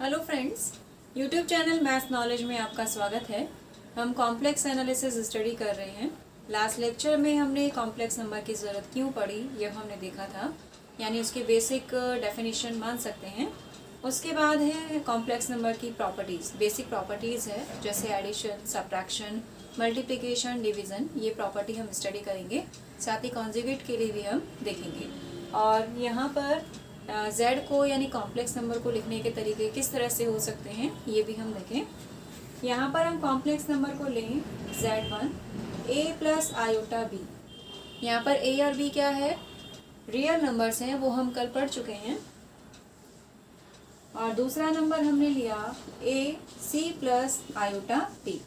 Hello friends, YouTube channel maths knowledge में आपका स्वागत है। हम कॉम्प्लेक्स एनालिसिस स्टडी कर रहे हैं। लास्ट लेक्चर में हमने कॉम्प्लेक्स नंबर की ज़रूरत क्यों पड़ी यह हमने देखा था, यानी उसके बेसिक डेफिनेशन मान सकते हैं। उसके बाद है कॉम्प्लेक्स नंबर की प्रॉपर्टीज़, बेसिक प्रॉपर्टीज़ है जैसे एडिशन, सब्ट्रैक्शन, मल्टीप्लिकेशन, डिवीज़न। ये प्रॉपर्टी हम स्टडी करेंगे, साथ ही कॉन्जुगेट के लिए भी हम देखेंगे। और यहाँ पर z को यानी कॉम्प्लेक्स नंबर को लिखने के तरीके किस तरह से हो सकते हैं ये भी हम देखें। यहाँ पर हम कॉम्प्लेक्स नंबर को लें z1 a plus iota b। यहाँ पर a और b क्या है, रियल नंबर्स हैं, वो हम कल पढ़ चुके हैं। और दूसरा नंबर हमने लिया a c plus iota b।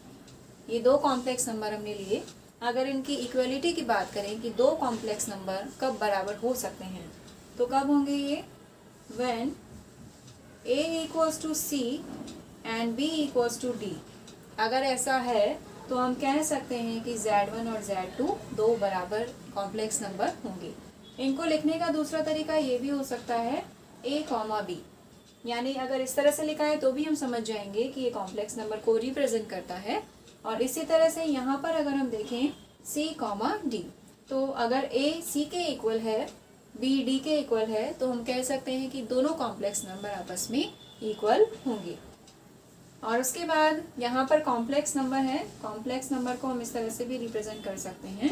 ये दो कॉम्प्लेक्स नंबर हमने लिए। अगर इनकी इक्वलिटी की बात करें कि दो कॉम्प्लेक्स नंबर कब बराबर हो सकते हैं तो कब होंगे ये, when a equals to c and b equals to d। अगर ऐसा है तो हम कह सकते हैं कि z1 और z2 दो बराबर कॉम्प्लेक्स नंबर होंगे। इनको लिखने का दूसरा तरीका ये भी हो सकता है a, b, यानी अगर इस तरह से लिखा है तो भी हम समझ जाएंगे कि ये कॉम्प्लेक्स नंबर को रिप्रेजेंट करता है। और इसी तरह से यहाँ पर अगर हम देखें c, d, तो अगर a c के इक्वल है, b d के इक्वल है, तो हम कह सकते हैं कि दोनों कॉम्प्लेक्स नंबर आपस में इक्वल होंगे। और उसके बाद यहाँ पर कॉम्प्लेक्स नंबर है, कॉम्प्लेक्स नंबर को हम इस तरह से भी रिप्रेजेंट कर सकते हैं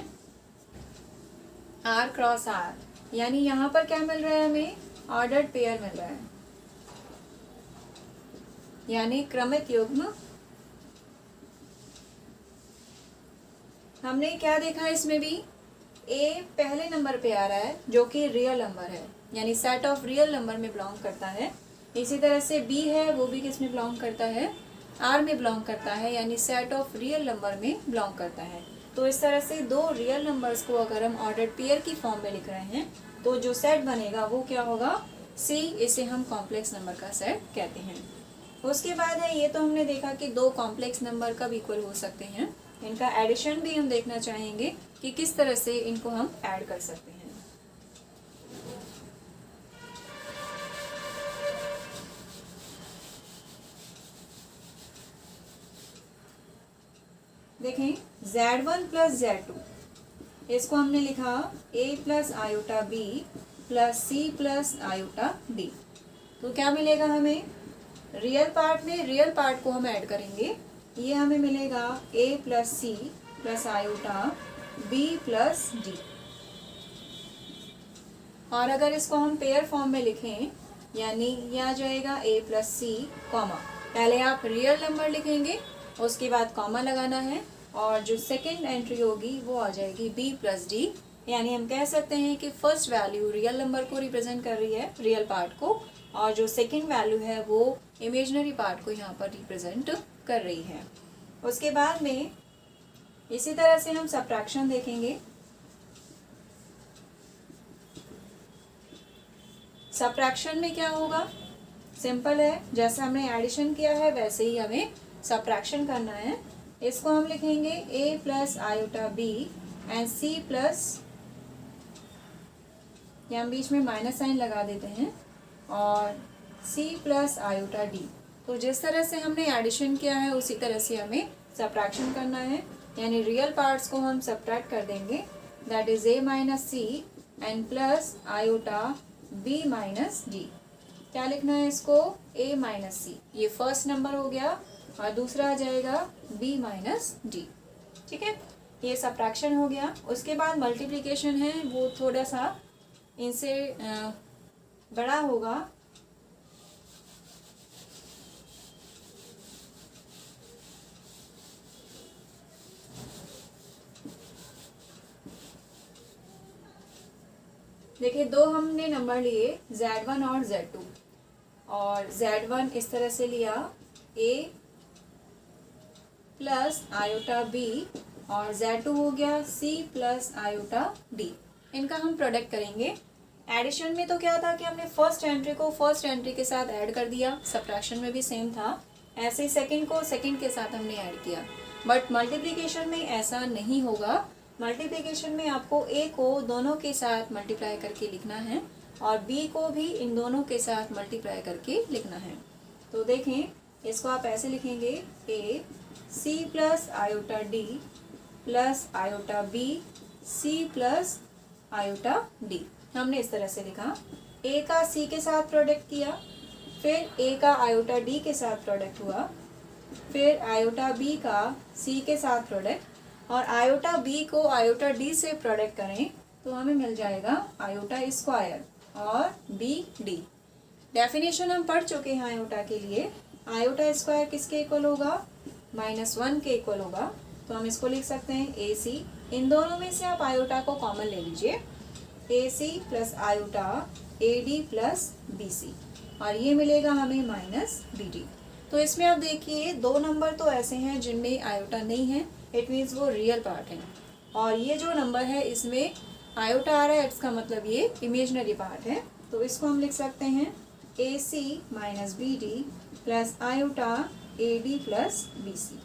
r क्रॉस r, यानी यहाँ पर क्या मिल रहा है, हमें ऑर्डर्ड पेयर मिल रहा है, यानी क्रमित युग्म। हमने क्या देखा इसमें भी, a पहले नंबर पे आ रहा है जो कि रियल नंबर है, यानी सेट ऑफ रियल नंबर में बिलोंग करता है। इसी तरह से b है, वो भी किस में बिलोंग करता है, r में बिलोंग करता है, यानी सेट ऑफ रियल नंबर में बिलोंग करता है। तो इस तरह से दो रियल नंबर्स को अगर हम ऑर्डर्ड पेयर की फॉर्म में लिख रहे हैं तो जो सेट बनेगा वो क्या होगा, c। इसे हम कॉम्प्लेक्स नंबर का सेट कहते हैं। उसके बाद है, ये तो हमने देखा कि दो कॉम्प्लेक्स नंबर कब इक्वल हो सकते हैं। इनका एडिशन भी हम देखना चाहेंगे कि किस तरह से इनको हम ऐड कर सकते हैं। देखें z1 प्लस z2, इसको हमने लिखा a plus iota b plus c plus iota d। तो क्या मिलेगा हमें, रियल पार्ट में रियल पार्ट को हम ऐड करेंगे, ये हमें मिलेगा a plus c plus iota b plus d. और अगर इसको हम पेयर फॉर्म में लिखें, यानी ये आ जाएगा a प्लस सी कॉमा, पहले आप रियल नंबर लिखेंगे, उसके बाद कॉमा लगाना है, और जो सेकेंड एंट्री होगी वो आ जाएगी b प्लस डी। यानी हम कह सकते हैं कि फर्स्ट वैल्यू रियल नंबर को रिप्रेजेंट कर रही है, रियल पार्ट को, और जो सेकेंड वैल्यू है वो इमेजिनरी पार्ट को यहाँ पर रिप्रेजेंट कर रही है। उसके बाद में इसी तरह से हम सब्ट्रैक्शन देखेंगे। सब्ट्रैक्शन में क्या होगा, सिंपल है, जैसे हमने एडिशन किया है वैसे ही हमें सब्ट्रैक्शन करना है। इसको हम लिखेंगे a plus iota b and c plus, यहाँ बीच में माइनस साइन लगा देते हैं, और c प्लस आयोटा d। तो जिस तरह से हमने एडिशन किया है उसी तरह से हमें सब्ट्रैक्शन करना है, यानी रियल पार्ट्स को हम सब्ट्रैक्ट कर देंगे, that is a minus c and plus iota b minus d। क्या लिखना है इसको, a माइनस सी, ये फर्स्ट नंबर हो गया, और दूसरा आ जाएगा b माइनस d। ठीक है, ये सब्ट्रैक्शन हो गया। उसके बाद मल्टीप्लिकेशन है, वो थोड़ा सा इनसे बड़ा होगा। देखिए दो हमने नंबर लिए z1 और z2, और z1 इस तरह से लिया a प्लस आयोटा b, और z2 हो गया c प्लस आयोटा d। इनका हम प्रोडक्ट करेंगे। एडिशन में तो क्या था कि हमने फर्स्ट एंट्री को फर्स्ट एंट्री के साथ ऐड कर दिया, सब्ट्रैक्शन में भी सेम था, ऐसे ही सेकंड को सेकंड के साथ हमने ऐड किया। बट मल्टीप्लिकेशन में ऐसा नहीं होगा। मल्टीप्लिकेशन में आपको a को दोनों के साथ मल्टीप्लाई करके लिखना है, और b को भी इन दोनों के साथ मल्टीप्लाई करके लिखना है। तो देखें इसको आप ऐसे लिखेंगे A C plus iota D plus iota B C plus iota D. हमने इस तरह से लिखा, ए का सी के साथ प्रोडक्ट किया, फिर ए का आयोटा डी के साथ प्रोडक्ट हुआ, फिर आयोटा बी का सी के साथ प्रोडक्ट, और आयोटा बी को आयोटा डी से प्रोडक्ट करें तो हमें मिल जाएगा आयोटा स्क्वायर और बी डी। डेफिनेशन हम पढ़ चुके हैं आयोटा के लिए। आयोटा स्क्वायर किसके इक्वल होगा? -1 के इक्वल होगा। तो हम इसको लिख सकते हैं ए सी। इन दोनों में से आप आयोटा को कॉमन ले लीजिए, A C plus iota A D plus B C, और ये मिलेगा हमें माइनस बी डी। तो इसमें आप देखिए 2 नंबर तो ऐसे हैं जिनमें आयोटा नहीं है, इट मीन्स वो रियल पार्ट है, और ये जो नंबर है इसमें आयोटा आ रहा है, इसका मतलब ये इमेजनरी पार्ट है। तो इसको हम लिख सकते हैं A C minus B D plus iota A D plus B C,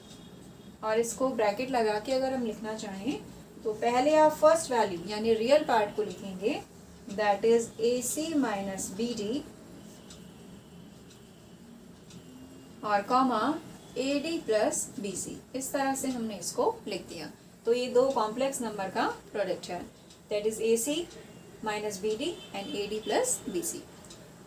और इसको ब्रैकेट लगा के अगर हम लिखना चाहें तो पहले आप फर्स्ट वैल्यू यानी रियल पार्ट को लिखेंगे, that is A C minus B D और comma A D plus B C. इस तरह से हमने इसको लिख दिया। तो ये 2 कॉम्प्लेक्स नंबर का प्रोडक्ट है, that is A C minus B d and a D plus B C.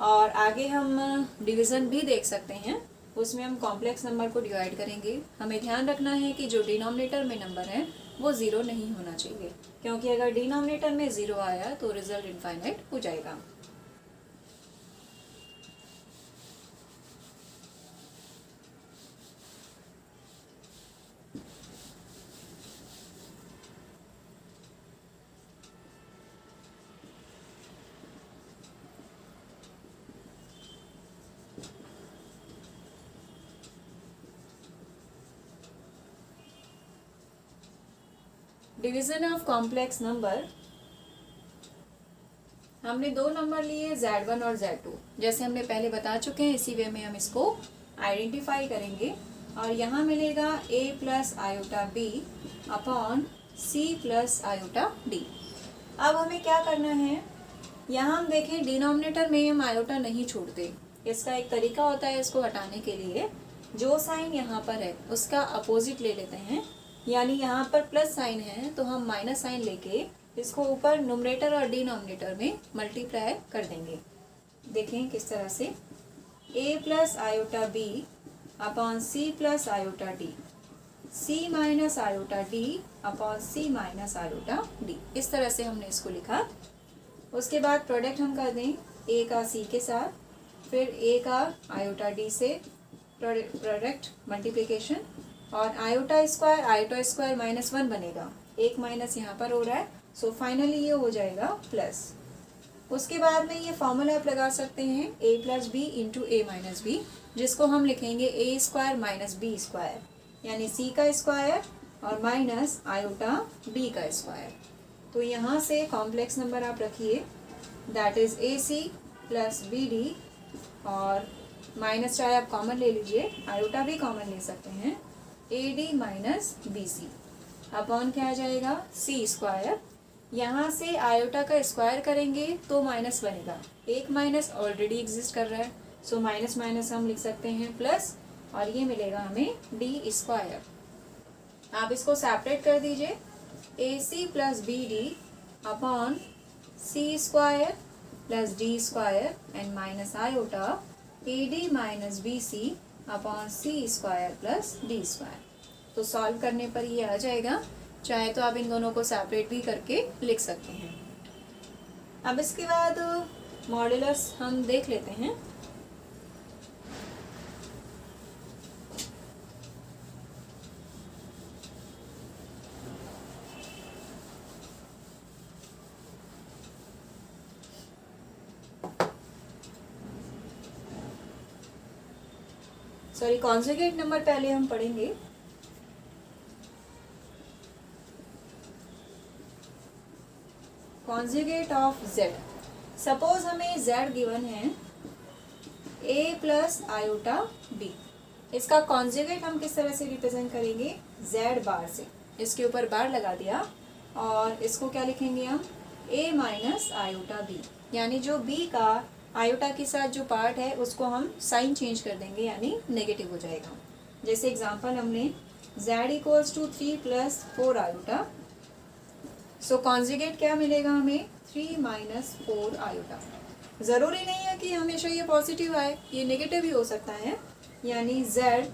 और आगे हम डिवीज़न भी देख सकते हैं, उसमें हम कॉम्प्लेक्स नंबर को डिवाइड करेंगे। हमें ध्यान रखना है कि जो डिनोमिनेटर में नंबर है वो 0 नहीं होना चाहिए, क्योंकि अगर डिनोमिनेटर में 0 आया तो रिजल्ट इनफाइनाइट हो जाएगा। डिवीजन ऑफ कॉम्प्लेक्स नंबर, हमने 2 नंबर लिए Z1 और Z2, जैसे हमने पहले बता चुके हैं, इसी वे में हम इसको आइडेंटिफाई करेंगे। और यहाँ मिलेगा a plus iota b upon c plus iota d। अब हमें क्या करना है, यहाँ हम देखें डिनोमिनेटर में हम आयोटा नहीं छोड़ते। इसका एक तरीका होता है इसको हटाने के लिए, जो साइन यहाँ पर है उसका अपोजिट ले लेते हैं, यानी यहाँ पर प्लस साइन है तो हम माइनस साइन लेके इसको ऊपर न्यूमरेटर और डिनोमिनेटर में मल्टीप्लाई कर देंगे। देखें किस तरह से, a plus iota b upon c plus iota d, c minus iota d upon c minus iota d। इस तरह से हमने इसको लिखा। उसके बाद प्रोडक्ट हम कर दें a का c के साथ, फिर a का आयोटा d से प्रोडक्ट मल्टीप्लिकेशन, और आयोटा स्क्वायर -1 बनेगा, एक माइनस यहाँ पर हो रहा है, सो फाइनली ये हो जाएगा प्लस। उसके बाद में ये फॉर्मूला आप लगा सकते हैं a plus b into a minus b, जिसको हम लिखेंगे a square minus b square, यानी c का स्क्वायर और माइनस आयोटा b का स्क्वायर। तो यहाँ से कॉम्प्लेक्स नंबर आप रखिए, that is A C plus B D, और माइनस चाहे आप कॉमन ले लीजिए, आयोटा भी कॉमन ले सकते हैं, a D minus B C upon क्या आ जाएगा सी स्क्वायर। यहाँ से आयोटा का स्क्वायर करेंगे तो माइनस बनेगा, एक माइनस ऑलरेडी एग्जिस्ट कर रहा है, सो माइनस माइनस हम लिख सकते हैं प्लस, और ये मिलेगा हमें डी स्क्वायर। आप इसको सेपरेट कर दीजिए, A C plus B D upon C square plus D square and minus iota A D minus B C upon C square plus D square. तो सॉल्व करने पर ये आ जाएगा, चाहे तो आप इन दोनों को सेपरेट भी करके लिख सकते हैं। अब इसके बाद मॉड्यूलस हम देख लेते हैं। सॉरी, कॉन्जुगेट नंबर पहले हम पढ़ेंगे। कॉन्जुगेट ऑफ z, सपोज हमें z गिवन है a प्लस आयोटा b, इसका कॉन्जुगेट हम किस तरह से रिप्रेजेंट करेंगे, z बार से, इसके ऊपर बार लगा दिया, और इसको क्या लिखेंगे हम a माइनस आयोटा b, यानी जो b का आयोटा के साथ जो पार्ट है उसको हम साइन चेंज कर देंगे, यानी नेगेटिव हो जाएगा। जैसे एग्जांपल हमने z equals to 3 plus 4 iota, so conjugate क्या मिलेगा हमें 3 माइनस 4 आयोटा। ज़रूरी नहीं है कि हमेशा ये पॉजिटिव आए, ये नेगेटिव भी हो सकता है। यानी z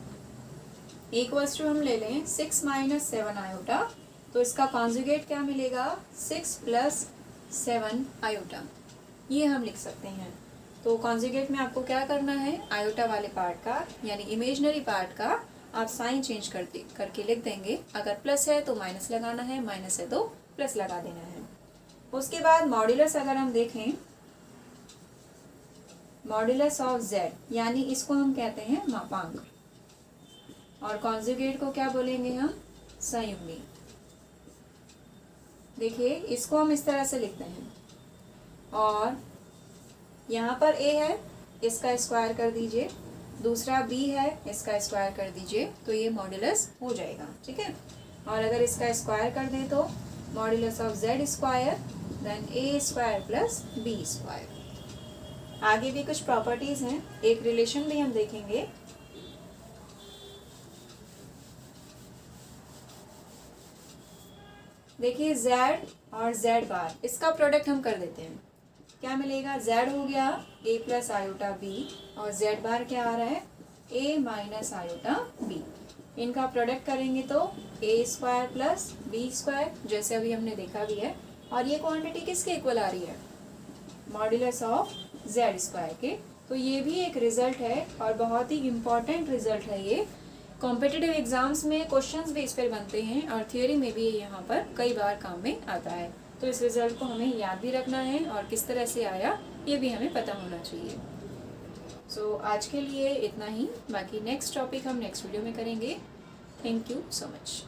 इक्वल्स टू हम ले लें 6 माइनस 7 आयोटा, तो इसका कॉन्जुगेट क्या मिलेगा 6 प्लस 7 आयोटा, ये हम लिख सकते हैं। तो कॉन्जुगेट में आपको क्या करना है, आयोटा वाले पार्ट का यानी इमेजनरी पार्ट का आप साइन चेंज करके लिख देंगे। अगर प्लस है तो माइनस लगाना है, माइनस है तो प्लस लगा देना है। उसके बाद मॉड्यूलस अगर हम देखें, मॉड्यूलस ऑफ z यानी इसको हम कहते हैं मापांक, और कॉन्जुगेट को क्या बोलेंगे हम, संयुग्मी। देखिए इसको हम इस तरह से लिखते हैं, और यहाँ पर a है, इसका स्क्वायर कर दीजिए, दूसरा b है, इसका स्क्वायर कर दीजिए, तो ये मॉड्यूलस हो जाएगा। ठीक है, और अगर इसका स्क्वायर कर दें तो modulus of z square then a square plus b square. आगे भी कुछ प्रॉपर्टीज हैं, एक रिलेशन भी हम देखेंगे। देखिए z और z बार, इसका प्रोडक्ट हम कर देते हैं। क्या मिलेगा, z हो गया a प्लस आयोटा b, और z बार क्या आ रहा है a माइनस आयोटा b। इनका प्रोडक्ट करेंगे तो a square plus b square, जैसे अभी हमने देखा भी है। और ये क्वांटिटी किसके इक्वल आ रही है, मॉड्यूलस ऑफ z स्क्वायर के। तो ये भी एक रिजल्ट है और बहुत ही इम्पॉर्टेंट रिजल्ट है ये। कॉम्पिटिटिव एग्जाम्स में क्वेश्चंस भी इस पर बनते हैं और थियोरी में भी यहाँ पर कई बार काम में आता है। तो इस रिजल्ट को हमें याद भी रखना है और किस तरह से आया ये भी हमें पता होना चाहिए। सो आज के लिए इतना ही, बाकी नेक्स्ट टॉपिक हम नेक्स्ट वीडियो में करेंगे। Thank you so much.